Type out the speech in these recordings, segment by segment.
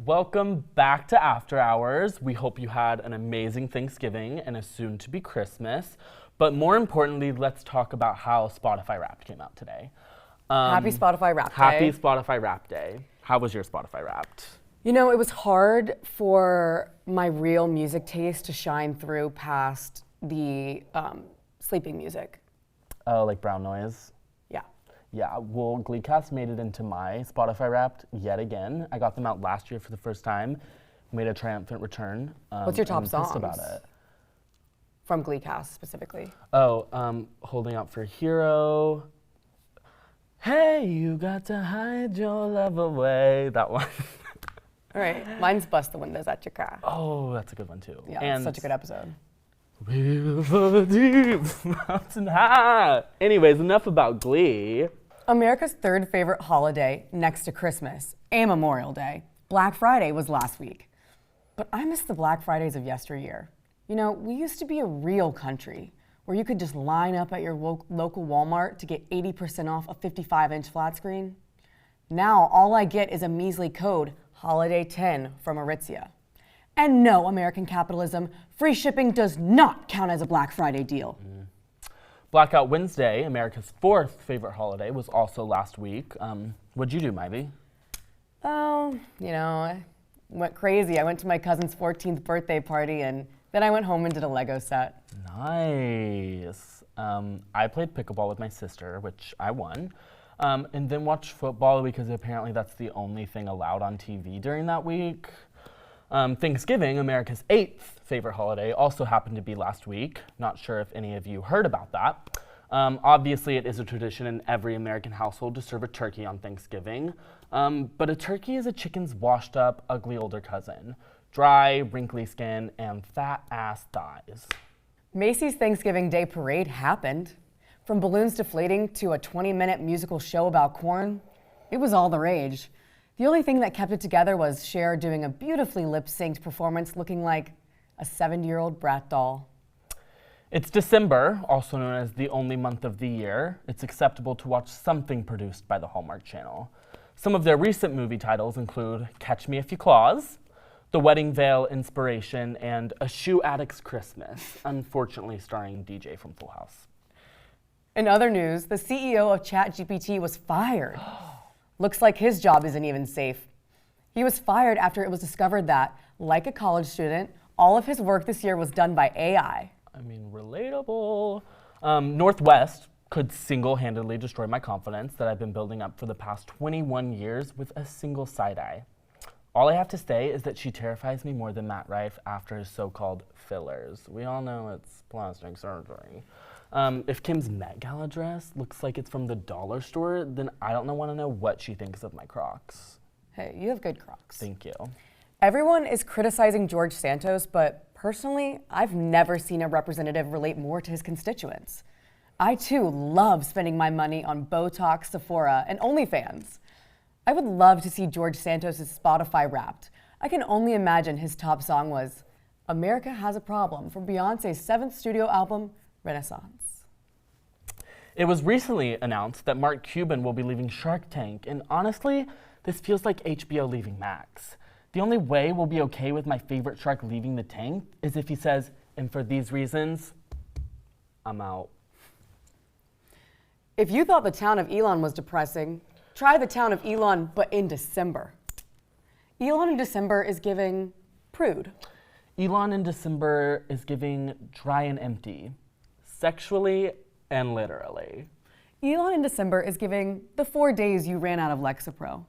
welcome back to After Hours. We hope you had an amazing Thanksgiving and a soon-to-be Christmas. But more importantly, let's talk about how Spotify Wrapped came out today. Happy Spotify Wrapped Day. Happy Spotify Wrapped Day. How was your Spotify Wrapped? You know, it was hard for my real music taste to shine through past the sleeping music. Oh, like brown noise? Yeah. Yeah, well, Gleecast made it into my Spotify Wrapped yet again. I got them out last year for the first time. Made a triumphant return. What's your top songs? About it. From Gleecast specifically. Oh, Holding Out for Hero. Hey, you got to hide your love away. That one. All right, mine's Bust the Windows at Your Car. Oh, that's a good one too. Yeah, and it's such a good episode. River deep, mountain high. Anyways, enough about Glee. America's third favorite holiday next to Christmas and Memorial Day. Black Friday was last week. But I miss the Black Fridays of yesteryear. You know, we used to be a real country where you could just line up at your local Walmart to get 80% off a 55-inch flat screen. Now, all I get is a measly code, Holiday 10 from Aritzia. And no, American capitalism, free shipping does not count as a Black Friday deal. Blackout Wednesday, America's fourth favorite holiday, was also last week. What'd you do, Myvie? Oh, you know, I went crazy. I went to my cousin's 14th birthday party and then I went home and did a Lego set. Nice. I played pickleball with my sister, which I won. And then watched football because apparently that's the only thing allowed on TV during that week. Thanksgiving, America's eighth favorite holiday, also happened to be last week. Not sure if any of you heard about that. Obviously, it is a tradition in every American household to serve a turkey on Thanksgiving. But a turkey is a chicken's washed up, ugly older cousin. Dry, wrinkly skin, and fat-ass thighs. Macy's Thanksgiving Day Parade happened. From balloons deflating to a 20-minute musical show about corn, it was all the rage. The only thing that kept it together was Cher doing a beautifully lip-synced performance looking like a 70-year-old brat doll. It's December, also known as the only month of the year. It's acceptable to watch something produced by the Hallmark Channel. Some of their recent movie titles include Catch Me If You Claus, The Wedding Veil Inspiration, and A Shoe Addict's Christmas, unfortunately starring DJ from Full House. In other news, the CEO of ChatGPT was fired. Looks like his job isn't even safe. He was fired after it was discovered that, like a college student, all of his work this year was done by AI. I mean, relatable. Northwest could single-handedly destroy my confidence that I've been building up for the past 21 years with a single side eye. All I have to say is that she terrifies me more than Matt Rife after his so-called fillers. We all know it's plastic surgery. If Kim's Met Gala dress looks like it's from the dollar store, then I don't want to know what she thinks of my Crocs. Hey, you have good Crocs. Thank you. Everyone is criticizing George Santos, but personally, I've never seen a representative relate more to his constituents. I too love spending my money on Botox, Sephora, and OnlyFans. I would love to see George Santos' Spotify Wrapped. I can only imagine his top song was America Has a Problem from Beyonce's 7th studio album, Renaissance. It was recently announced that Mark Cuban will be leaving Shark Tank, and honestly, this feels like HBO leaving Max. The only way we'll be okay with my favorite shark leaving the tank is if he says, and for these reasons, I'm out. If you thought the town of Elon was depressing, try the town of Elon, but in December. Elon in December is giving prude. Elon in December is giving dry and empty, sexually and literally. Elon in December is giving the 4 days you ran out of Lexapro.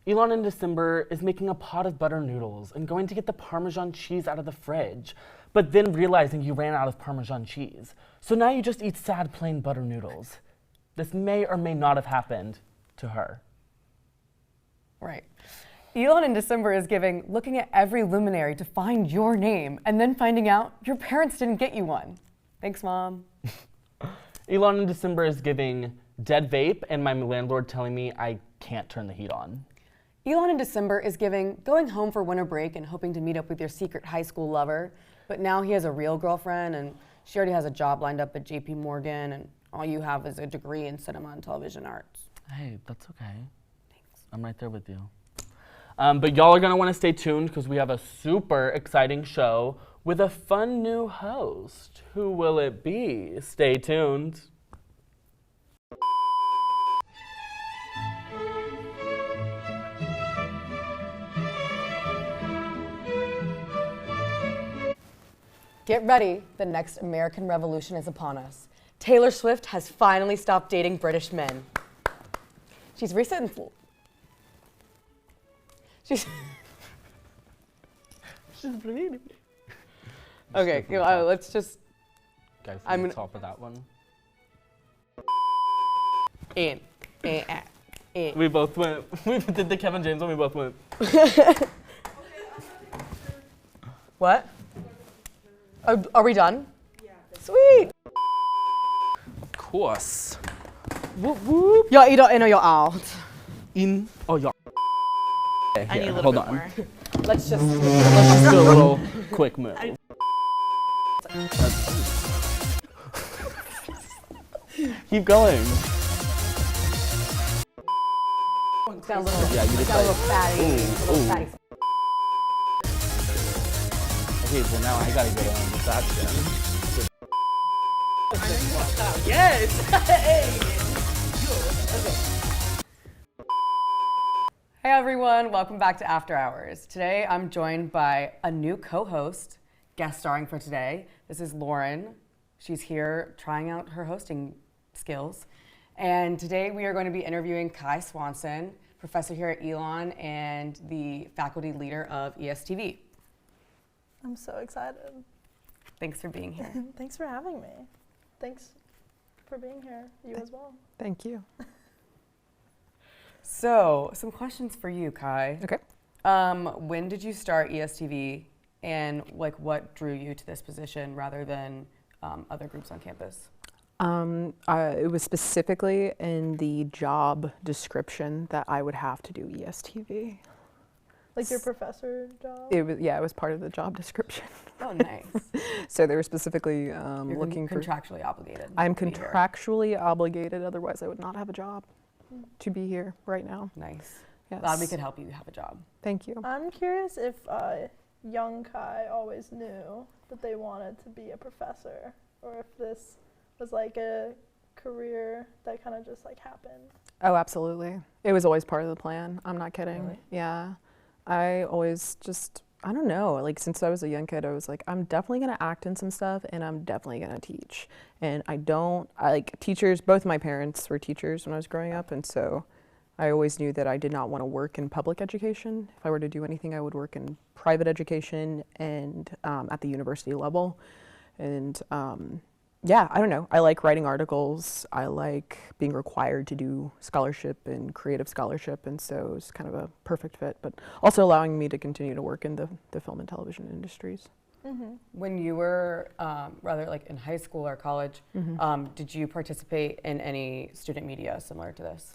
Elon in December is making a pot of butter noodles and going to get the Parmesan cheese out of the fridge, but then realizing you ran out of Parmesan cheese. So now you just eat sad plain butter noodles. This may or may not have happened to her. Right. Elon in December is giving looking at every luminary to find your name and then finding out your parents didn't get you one. Thanks, Mom. Elon in December is giving dead vape and my landlord telling me I can't turn the heat on. Elon in December is giving going home for winter break and hoping to meet up with your secret high school lover, but now he has a real girlfriend and she already has a job lined up at JP Morgan and all you have is a degree in cinema and television arts. Hey, that's okay. Thanks. I'm right there with you. But y'all are going to want to stay tuned because we have a super exciting show with a fun new host. Who will it be? Stay tuned. Get ready, the next American Revolution is upon us. Taylor Swift has finally stopped dating British men. She's recently... She's... Okay, let's just... Guys, I'm on gonna... top of that one. We both went. We did the Kevin James one, we both went. What? Are we done? Yeah. Sweet. Of course. Whoop whoop. Ja, idag är jag out. In. Oh, yeah. I need a little hold bit on. more. Let's just Do a little quick move. Keep going. got a little, Yeah, you just got a little like, fatty. ooh, A little ooh. fatty. Okay, well now I gotta get on with that then. Hey everyone, welcome back to After Hours. Today I'm joined by a new co-host, guest starring for today. This is Lauren. She's here trying out her hosting skills. And today we are going to be interviewing Kai Swanson, professor here at Elon and the faculty leader of ESTV. I'm so excited. Thanks for being here. Thanks for having me. Thanks for being here. You as well. Thank you. So, some questions for you, Kai. Okay. When did you start ESTV, and like what drew you to this position rather than other groups on campus? It was specifically in the job description that I would have to do ESTV. Like your professor job? It was part of the job description. Oh, nice. So they were specifically You're looking for. contractually obligated. I'm to be here. contractually obligated, otherwise I would not have a job to be here right now. Nice. Yes. Glad we could help you have a job. Thank you. I'm curious if young Kai always knew that they wanted to be a professor, or if this was like a career that kind of just like happened. Oh, absolutely. It was always part of the plan. I'm not kidding. Really? Yeah. I always just, I don't know, like since I was a young kid, I was like, I'm definitely going to act in some stuff and I'm definitely going to teach. And I like teachers, both my parents were teachers when I was growing up. And so I always knew that I did not want to work in public education. If I were to do anything, I would work in private education and at the university level. And yeah, I don't know. I like writing articles. I like being required to do scholarship and creative scholarship. And so it's kind of a perfect fit, but also allowing me to continue to work in the film and television industries. Mm-hmm. When you were rather like in high school or college, did you participate in any student media similar to this?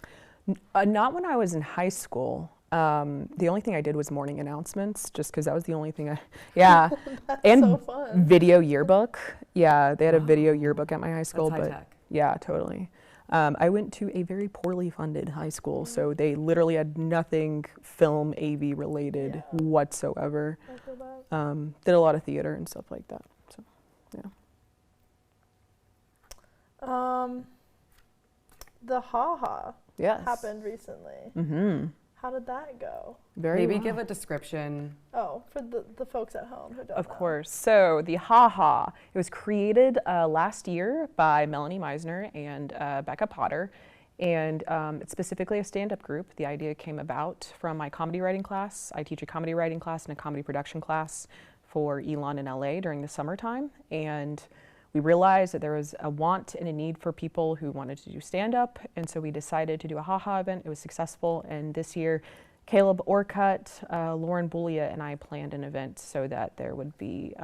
Not when I was in high school. The only thing I did was morning announcements, just because that was the only thing That's and so fun. video yearbook. Yeah, they had a video yearbook at my high school. That's high but tech. yeah, totally. I went to a very poorly funded high school, so they literally had nothing film AV related whatsoever. I feel that. Did a lot of theater and stuff like that. So, yeah. The haha Yes. happened recently. Mm-hmm. How did that go? Very Maybe well. give a description. Oh, for the folks at home who don't Of know. course. So the Ha-Ha, it was created last year by Melanie Meisner and Becca Potter. And it's specifically a stand-up group. The idea came about from my comedy writing class. I teach a comedy writing class and a comedy production class for Elon in LA during the summertime. And we realized that there was a want and a need for people who wanted to do stand-up. And so we decided to do a Ha-Ha event. It was successful. And this year, Caleb Orcutt, Lauren Boulia, and I planned an event so that there would be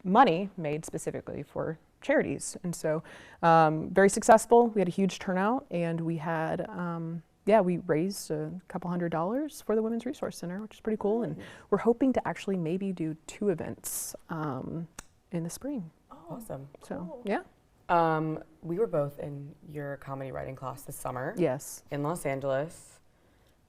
money made specifically for charities. And so very successful. We had a huge turnout, and we had, we raised a couple $100 for the Women's Resource Center, which is pretty cool. And we're hoping to actually maybe do 2 events in the spring. Awesome. So, Cool. yeah. We were both in your comedy writing class this summer Yes. in Los Angeles.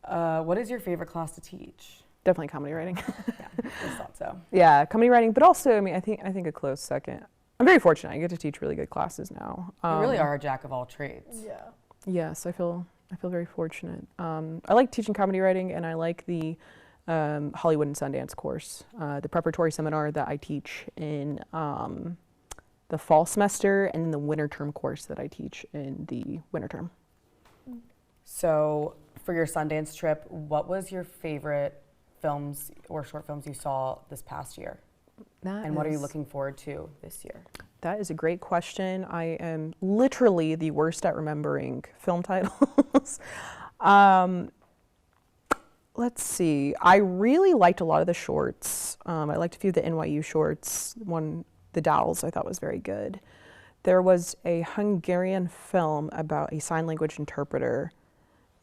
What is your favorite class to teach? Definitely comedy writing. Yeah, I just thought so. Yeah, comedy writing, but also, I mean, I think a close second. I'm very fortunate. I get to teach really good classes now. You really are a jack of all trades. Yeah. Yes, I feel very fortunate. I like teaching comedy writing, and I like the Hollywood and Sundance course, the preparatory seminar that I teach in the fall semester, and then the winter term course that I teach in the winter term. So, for your Sundance trip, what was your favorite films or short films you saw this past year? And what are you looking forward to this year? That is a great question. I am literally the worst at remembering film titles. Let's see. I really liked a lot of the shorts. I liked a few of the NYU shorts. The Dowels, I thought was very good. There was a Hungarian film about a sign language interpreter,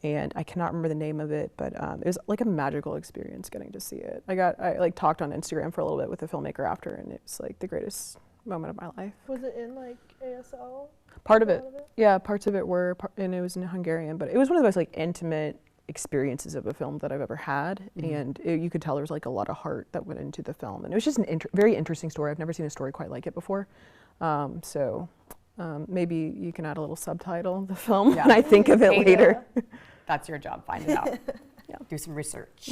and I cannot remember the name of it, but it was like a magical experience getting to see it. I like talked on Instagram for a little bit with the filmmaker after, and it was like the greatest moment of my life. Was it in like ASL? Part of it, yeah, parts of it were, and it was in Hungarian, but it was one of the most like intimate experiences of a film that I've ever had, and you could tell there was like a lot of heart that went into the film, and it was just a very interesting story. I've never seen a story quite like it before, so maybe you can add a little subtitle of the film when I think of it later. That's your job, find it out. Yeah. Do some research.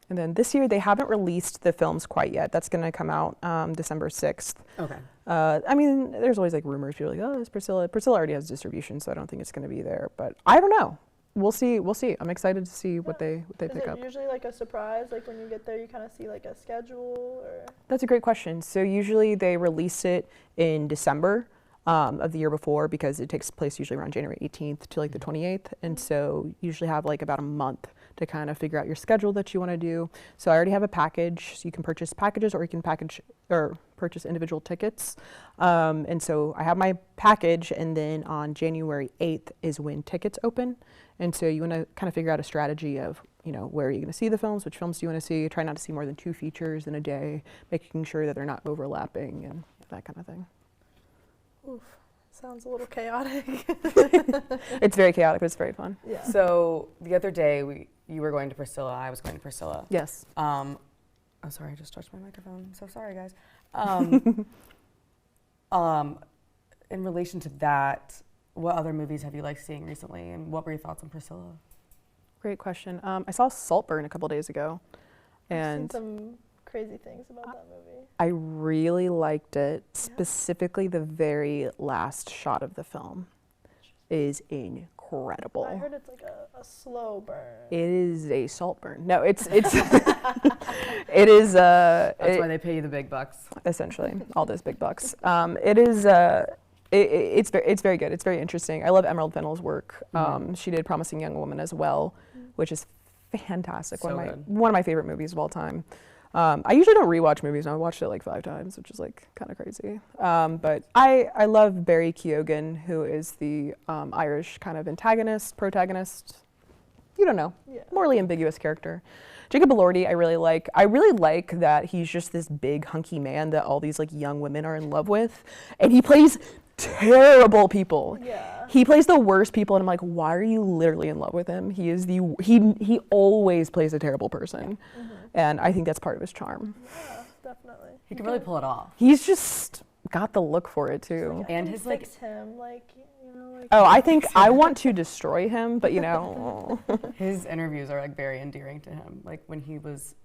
And then this year they haven't released the films quite yet. That's going to come out December 6th. Okay. I mean, there's always like rumors. People are like, oh, it's Priscilla. Priscilla already has distribution, so I don't think it's going to be there. But I don't know. We'll see. I'm excited to see what they pick up. Is it usually like a surprise? Like when you get there, you kind of see like a schedule, or? That's a great question. So usually they release it in December of the year before, because it takes place usually around January 18th to like the 28th, and so you usually have like about a month to kind of figure out your schedule that you want to do. So I already have a package, so you can purchase packages, or you can purchase individual tickets. And so I have my package, and then on January 8th is when tickets open. And so you want to kind of figure out a strategy of, where are you going to see the films, which films do you want to see, try not to see more than 2 features in a day, making sure that they're not overlapping and that kind of thing. Oof, sounds a little chaotic. It's very chaotic, but it's very fun. Yeah. So the other day, you were going to Priscilla, I was going to Priscilla. Yes. Oh, sorry, I just touched my microphone. I'm so sorry, guys. In relation to that, what other movies have you liked seeing recently, and what were your thoughts on Priscilla? Great question. I saw Saltburn a couple days ago, and I've seen some crazy things about that movie. I really liked it. Specifically, the very last shot of the film is incredible. I heard it's like a slow burn. It is a salt burn. No, it's it is. That's why they pay you the big bucks. Essentially, all those big bucks. It is. It's very good. It's very interesting. I love Emerald Fennell's work. She did Promising Young Woman as well, which is fantastic. So one of my favorite movies of all time. I usually don't rewatch movies, and I watched it like 5 times, which is like kind of crazy. But I love Barry Keoghan, who is the Irish kind of protagonist. You don't know, morally ambiguous character. Jacob Elordi, I really like. I really like that he's just this big hunky man that all these like young women are in love with, and he plays terrible people. Yeah. He plays the worst people, and I'm like, why are you literally in love with him? He is he always plays a terrible person, and I think that's part of his charm. Yeah, definitely. He can really pull it off. He's just got the look for it too. Like, And his like fix him, like, like. Oh, I think I want to destroy him, but his interviews are like very endearing to him. Like when he was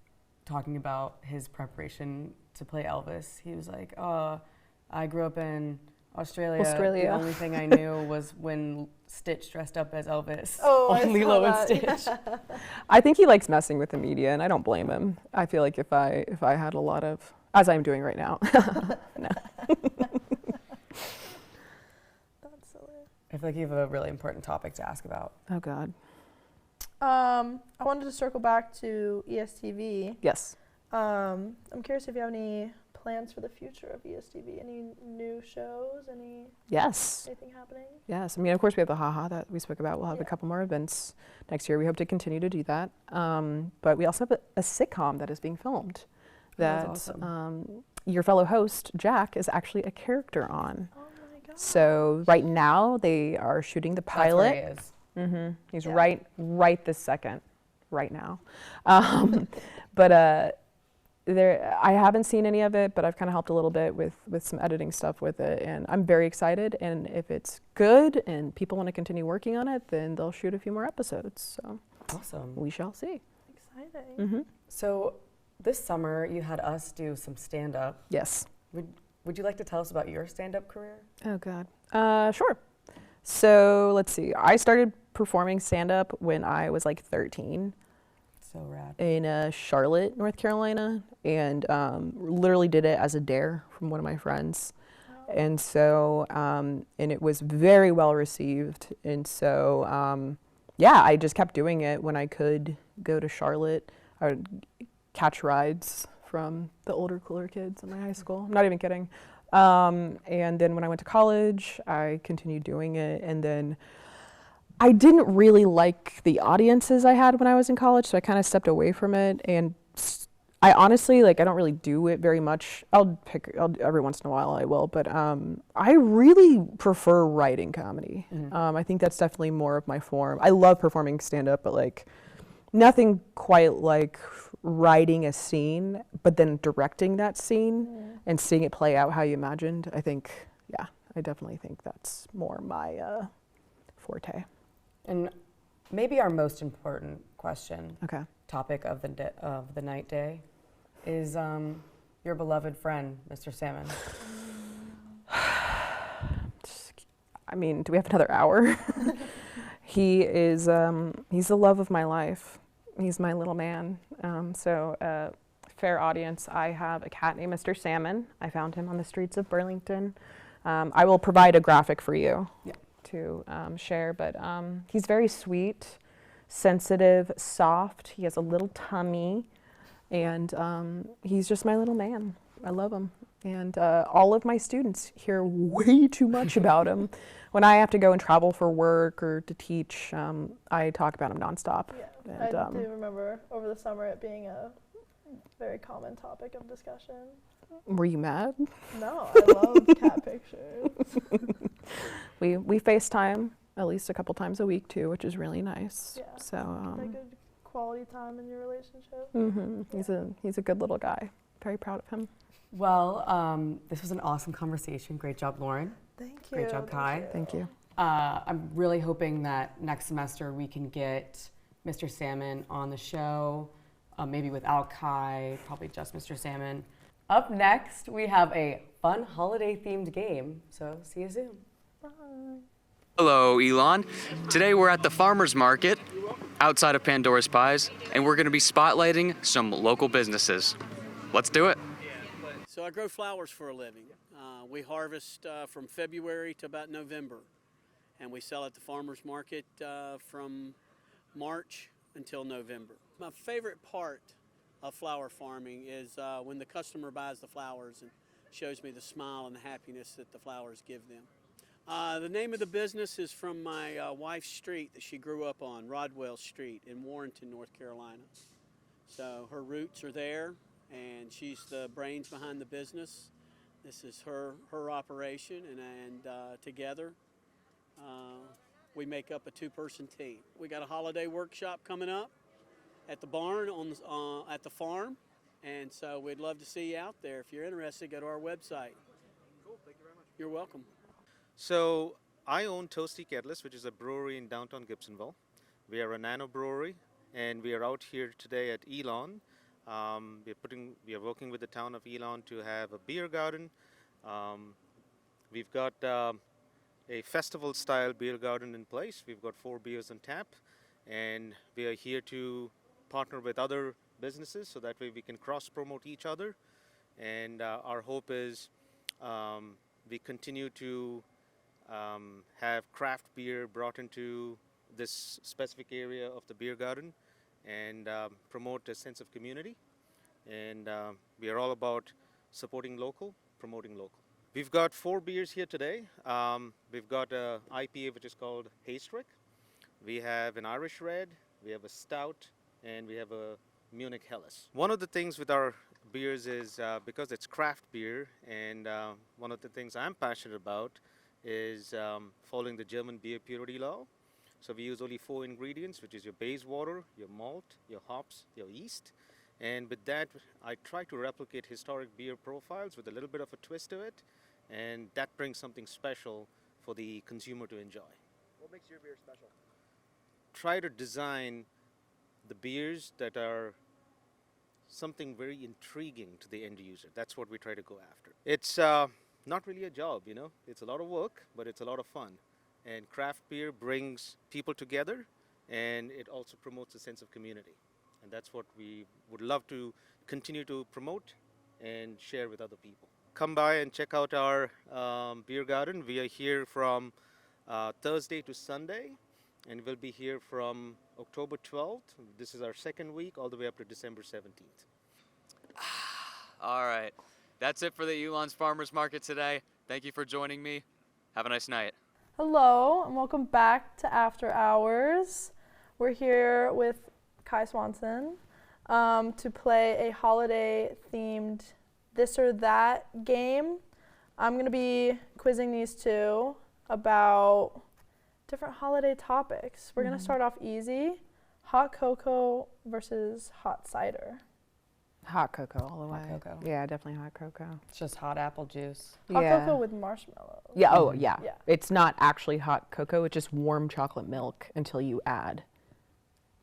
talking about his preparation to play Elvis, he was like, I grew up in Australia. The only thing I knew was when Stitch dressed up as Elvis. Oh, on Lilo and Stitch. I think he likes messing with the media, and I don't blame him. I feel like if I had a lot of, as I'm doing right now, no. That's silly. I feel like you have a really important topic to ask about. Oh God. I wanted to circle back to ESTV. Yes. I'm curious if you have any plans for the future of ESTV. Any new shows? Yes. Anything happening? Yes. I mean, of course, we have the Haha that we spoke about. We'll have a couple more events next year. We hope to continue to do that. But we also have a sitcom that is being filmed that awesome. Your fellow host, Jack, is actually a character on. Oh my god. So right now they are shooting the pilot. That's where he is. He's Yeah. right this second, right now. But I haven't seen any of it, but I've kind of helped a little bit with some editing stuff with it, and I'm very excited. And if it's good and people want to continue working on it, then they'll shoot a few more episodes. So Awesome. we shall see. Exciting. So this summer you had us do some stand-up. Yes. Would you like to tell us about your stand-up career? Oh God. Sure. So let's see. I started performing stand-up when I was like 13 So rad. in Charlotte, North Carolina, and literally did it as a dare from one of my friends. And so, and it was very well received. And so, yeah, I just kept doing it when I could go to Charlotte. I would catch rides from the older, cooler kids in my high school. I'm not even kidding. And then when I went to college, I continued doing it. And then I didn't really like the audiences I had when I was in college, so I kind of stepped away from it. And I honestly, like, I don't really do it very much. Every once in a while I will, but I really prefer writing comedy. I think that's definitely more of my form. I love performing stand-up, but like nothing quite like writing a scene, but then directing that scene and seeing it play out how you imagined. I think, yeah, I definitely think that's more my forte. And maybe our most important question, Okay. topic of the night day, is your beloved friend, Mr. Salmon. I mean, do we have another hour? He is, he's the love of my life. He's my little man. So, fair audience, I have a cat named Mr. Salmon. I found him on the streets of Burlington. I will provide a graphic for you to share, but he's very sweet, sensitive, soft. He has a little tummy, and he's just my little man. I love him. And all of my students hear way too much about him. When I have to go and travel for work or to teach, I talk about him nonstop. Yeah, And, I do remember over the summer it being a very common topic of discussion. Were you mad? No, I love cat pictures. We FaceTime at least a couple times a week too, which is really nice. Yeah. So Like good quality time in your relationship. he's a good little guy. Very proud of him. Well, this was an awesome conversation. Great job, Lauren. Thank you. Great job, Kai. Thank you. I'm really hoping that next semester we can get Mr. Salmon on the show, maybe without Kai, probably just Mr. Salmon. Up next, we have a fun holiday-themed game, so see you soon. Bye. Hello, Elon. Today we're at the farmers market outside of Pandora's Pies, and we're going to be spotlighting some local businesses. Let's do it. So I grow flowers for a living. We harvest from February to about November, and we sell at the farmers market from March until November. My favorite part of flower farming is when the customer buys the flowers and shows me the smile and the happiness that the flowers give them. The name of the business is from my wife's street that she grew up on, Rodwell Street in Warrenton, North Carolina. So her roots are there, and she's the brains behind the business. This is her operation, and together we make up a two-person team. We got a holiday workshop coming up at the barn at the farm, and so we'd love to see you out there. If you're interested, go to our website. Cool, thank you very much. You're welcome. So I own Toasty Kettles, which is a brewery in downtown Gibsonville. We are a nano brewery, and we are out here today at Elon. We are working with the town of Elon to have a beer garden. We've got a festival-style beer garden in place. We've got 4 beers on tap, and we are here to partner with other businesses so that way we can cross-promote each other. And our hope is we continue to have craft beer brought into this specific area of the beer garden and promote a sense of community. And we are all about supporting local, promoting local. We've got 4 beers here today. We've got an IPA which is called Haystrick. We have an Irish Red, we have a Stout, and we have a Munich Helles. One of the things with our beers is because it's craft beer, and one of the things I'm passionate about is following the German beer purity law. So we use only 4 ingredients, which is your base water, your malt, your hops, your yeast. And with that, I try to replicate historic beer profiles with a little bit of a twist to it. And that brings something special for the consumer to enjoy. What makes your beer special? Try to design the beers that are something very intriguing to the end user. That's what we try to go after. It's not really a job, you know. It's a lot of work, but it's a lot of fun. And craft beer brings people together, and it also promotes a sense of community. And that's what we would love to continue to promote and share with other people. Come by and check out our beer garden. We are here from Thursday to Sunday, and we'll be here from October 12th. This is our second week, all the way up to December 17th. All right. That's it for the Elon's Farmers Market today. Thank you for joining me. Have a nice night. Hello, and welcome back to After Hours. We're here with Kai Swanson to play a holiday-themed this or that game. I'm going to be quizzing these two about different holiday topics. We're going to start off easy. Hot cocoa versus hot cider. Hot cocoa all the way. Hot cocoa. Yeah, definitely hot cocoa. It's just hot apple juice. Hot Yeah. cocoa with marshmallows. Yeah, oh yeah. Yeah. It's not actually hot cocoa, it's just warm chocolate milk until you add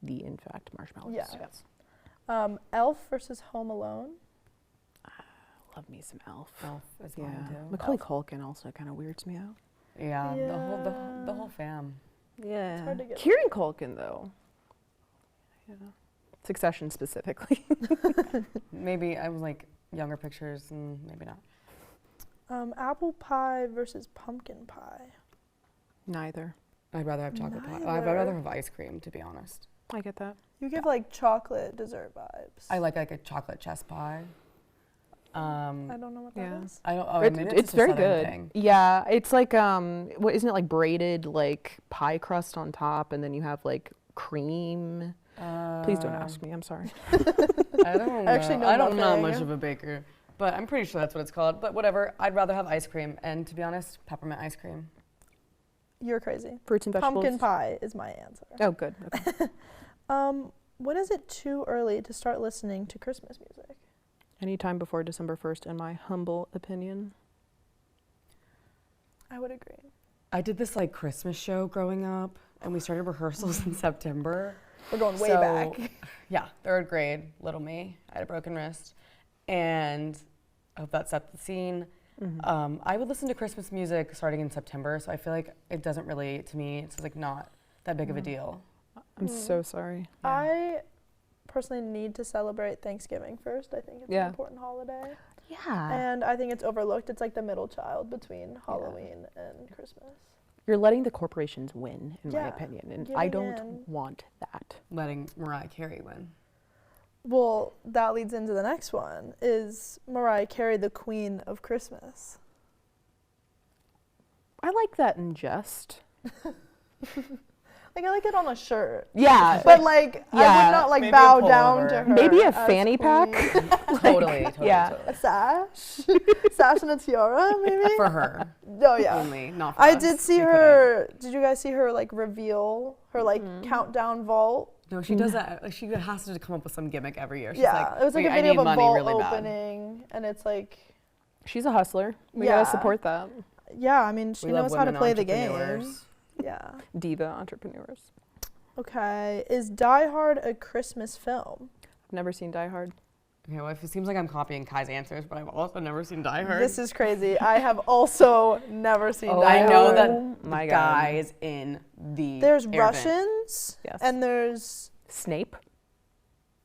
the, in fact, marshmallows. Yeah. Yes. Elf versus Home Alone. Love me some Elf. Elf is Yeah. mine too. Macaulay Culkin also kind of weirds me out. Yeah, Yeah. the whole fam. Yeah. hard to get Kieran Culkin though. Yeah. Succession specifically. Maybe I was like younger pictures and maybe not. Apple pie versus pumpkin pie. Neither. I'd rather have chocolate pie. I'd Neither. rather have ice cream, to be honest. I get that. You give like chocolate dessert vibes. I like a chocolate chess pie. I don't know what that is. Yeah. I don't. Oh, It's, maybe it's just a very Southern good. thing. Yeah, it's like what isn't it like braided like pie crust on top, and then you have like cream. Please don't ask me. I'm sorry. I don't know. Actually know I don't know nothing. much of a baker, but I'm pretty sure that's what it's called. But whatever. I'd rather have ice cream, and to be honest, peppermint ice cream. You're crazy. Fruits and vegetables. Pumpkin pie is my answer. Oh, good. Okay. When is it too early to start listening to Christmas music? Anytime before December 1st, in my humble opinion. I would agree. I did this like Christmas show growing up, and we started rehearsals in September. We're going way So, back. Yeah, 3rd grade, little me. I had a broken wrist, and I hope that set the scene. I would listen to Christmas music starting in September, so I feel like it doesn't really, to me, it's like not that big of a deal. I'm so sorry. I personally need to celebrate Thanksgiving first. I think it's an Yeah. important holiday. Yeah. And I think it's overlooked. It's like the middle child between Halloween and Christmas. You're letting the corporations win, in my Yeah, opinion, and I giving don't in. want that. Letting Mariah Carey win. Well, that leads into the next one. Is Mariah Carey the queen of Christmas? I like that in jest. Like, I like it on a shirt. Yeah. But, like, I Yeah. would not, like, Maybe a bow down pullover. to her. Maybe a as fanny pack. queen. Totally. yeah. A sash? Sash and a tiara, maybe? For her Oh, yeah. only, not for I us. did see We couldn't. her. Did you guys see her, like, reveal her, like, countdown vault? No, she does that. Like, she has to come up with some gimmick every year. She's Yeah. like, It was, like, "Okay, a I video need of a money vault really bad." opening. And it's, like, She's a hustler. We Yeah. gotta support that. yeah, I mean, she We love knows how to women play the game. entrepreneurs. Yeah. Diva entrepreneurs. Okay. Is Die Hard a Christmas film? I've never seen Die Hard. Okay, well, if it seems like I'm copying Kai's answers, but I've also never seen Die Hard. This is crazy. I have also never seen Die I Hard. know Oh that my the God. guys in the There's air vent Russians. Yes. And there's. Snape.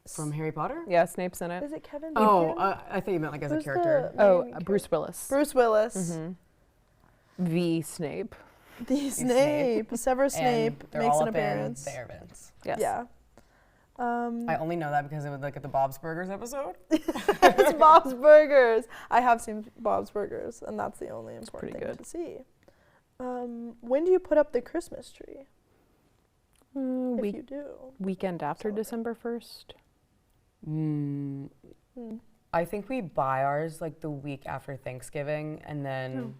from Harry Potter. Yeah, Snape's in it. Is it Kevin Oh, Bacon? I thought you meant like as Who's a character. the Oh, main Bruce Willis. Bruce Willis. The Snape. The Snape. Severus Snape And they're makes all an up appearance. in the air vents. Yes. Yeah. I only know that because it was like at the Bob's Burgers episode. It's Bob's Burgers. I have seen Bob's Burgers, and that's the only important pretty thing good. to see. When do you put up the Christmas tree? If you do. Weekend after December 1st. I think we buy ours like the week after Thanksgiving and then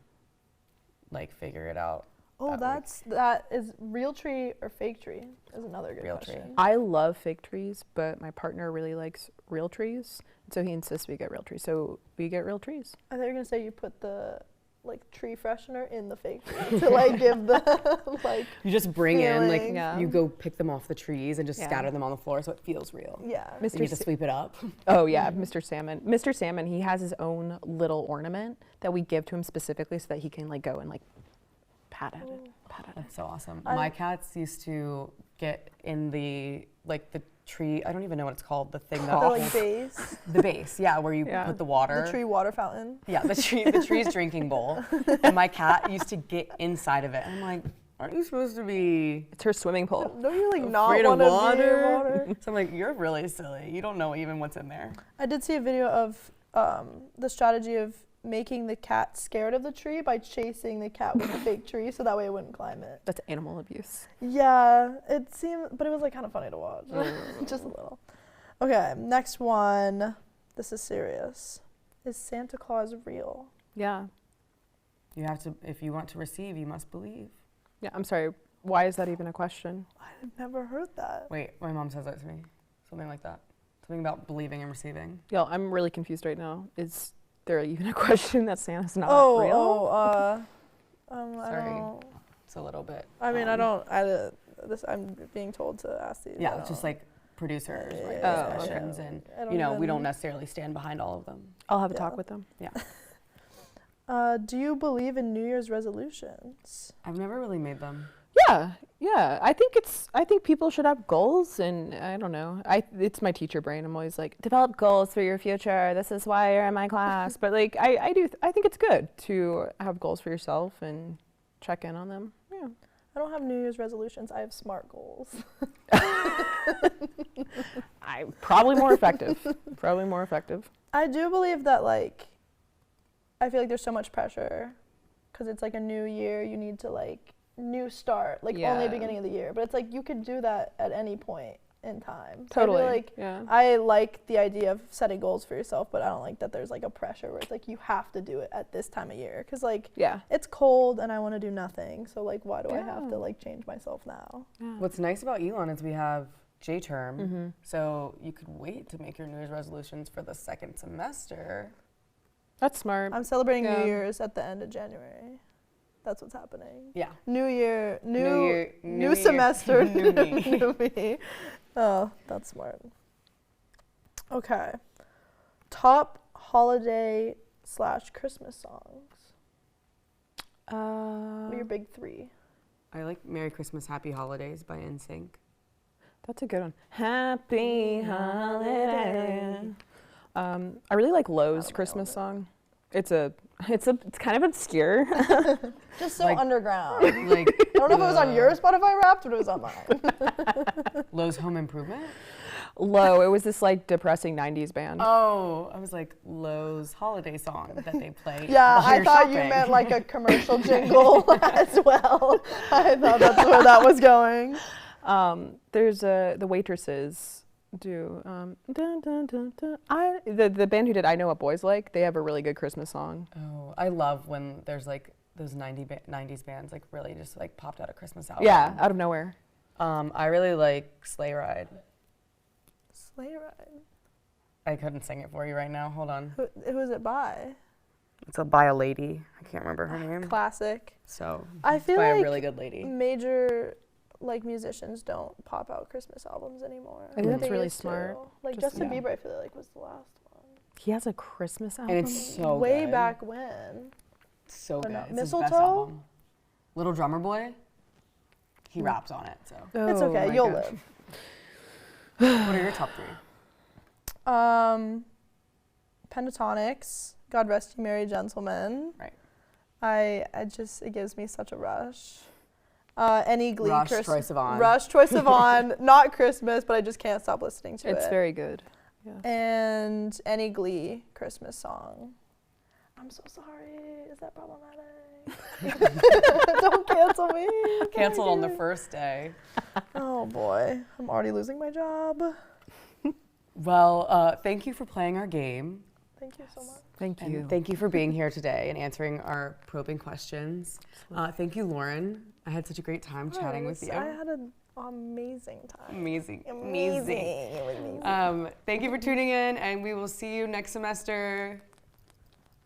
like figure it out. Oh, that is real tree or fake tree is another good Real tree. question. I love fake trees, but my partner really likes real trees, so he insists we get real trees. So we get real trees. I thought you were gonna say you put the tree freshener in the fake tree to give the You just bring in feeling. Yeah. you go pick them off the trees and just Yeah. scatter them on the floor so it feels real. yeah. You need to sweep it up. Oh yeah, Mr. Salmon. Mr. Salmon, he has his own little ornament that we give to him specifically so that he can go and pat at it. That's so awesome. My cats used to get in the tree. I don't even know what it's called. The thing that The base, the base. Yeah, where you Yeah. put the water. the tree water fountain. Yeah, the tree's drinking bowl. And my cat used to get inside of it. And I'm like, aren't you supposed to be It's her swimming pool. Don't you not afraid of want to be in water? water? So I'm like, you're really silly. You don't know even what's in there. I did see a video of the strategy of making the cat scared of the tree by chasing the cat with the fake tree so that way it wouldn't climb it. That's animal abuse. Yeah, it seemed, but it was kind of funny to watch. Just a little. Okay, next one. This is serious. Is Santa Claus real? Yeah. You have to, if you want to receive, you must believe. Yeah, I'm sorry. Why is that even a question? I've never heard that. Wait, my mom says that to me. Something like that. Something about believing and receiving. Yo, I'm really confused right now. Is there even a question that Santa's not real? I Sorry. don't. It's a little bit. I mean, I'm being told to ask these. Yeah, I it's just don't- like producers, Yeah, right? yeah, These yeah. questions, I and don't we don't even- necessarily stand behind all of them. I'll have a Yeah. talk with them. Do you believe in New Year's resolutions? I've never really made them. Yeah. I think people should have goals, and I don't know. It's my teacher brain. I'm always like, develop goals for your future. This is why you're in my class. But I think it's good to have goals for yourself and check in on them. Yeah. I don't have New Year's resolutions. I have SMART goals. I'm probably more effective. I do believe that I feel like there's so much pressure because it's a new year. You need to new start, only Yeah. beginning of the year. But it's you could do that at any point in time. So Totally. I feel yeah. I like the idea of setting goals for yourself, but I don't like that there's a pressure where it's you have to do it at this time of year because Yeah. it's cold and I want to do nothing. So why do I have Yeah. to change myself now? What's nice about Elon is we have J-term, Mm-hmm. so you could wait to make your New Year's resolutions for the second semester. That's smart. I'm celebrating Yeah. New Year's at the end of January. That's what's happening. Yeah. New year, new year, new semester, year, new me. new me. Oh, that's smart. Okay. Top holiday / Christmas songs. What are your big three? I like Merry Christmas, Happy Holidays by NSYNC. That's a good one. Happy holiday. I really like Lowe's Christmas song. It's kind of obscure. Just so underground. I Like don't know if it was on your Spotify Wrapped, but it was on mine. Lowe's Home Improvement? Low. It was this depressing 90s band. Oh, I was like Lowe's holiday song that they play. Yeah, while I you're thought you shopping. meant a commercial jingle as well. I thought that's where that was going. There's the waitresses do dun, dun, dun, dun. The band who did I Know What Boys Like, they have a really good Christmas song. Oh, I love when there's those 90s bands really just popped out a Christmas album. Yeah, out of nowhere. I really like Sleigh Ride. Sleigh Ride. I couldn't sing it for you right now. Hold on. Who is it by? It's by a lady. I can't remember her name. Classic. So I it's feel by like a really good lady. major musicians don't pop out Christmas albums anymore. I think that's They really used to. smart. Like Just- Justin yeah. Bieber, I feel was the last one. He has a Christmas album. And it's so Way good. back when. So But good. not- It's his best Mistletoe? album. Little Drummer Boy. He raps on it. So It's Oh okay. my You'll gosh. live. what are your top three? Pentatonics, God Rest You Merry Gentlemen. Right. It gives me such a rush. Any Glee. Rush, Troye Sivan. Rush, Troye Sivan. Not Christmas, but I just can't stop listening to it. It's very good. Yeah. And any Glee Christmas song. I'm so sorry. Is that problematic? Don't cancel me. Canceled on the Thank you. first day. Oh boy, I'm already losing my job. Well, thank you for playing our game. Thank you so much. Thank And thank you for being here today and answering our probing questions. Thank you, Lauren. I had such a great time chatting with you. I had an amazing time. Amazing. It was amazing. Thank you for tuning in, and we will see you next semester.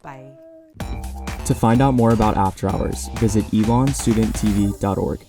Bye. To find out more about After Hours, visit elonstudenttv.org.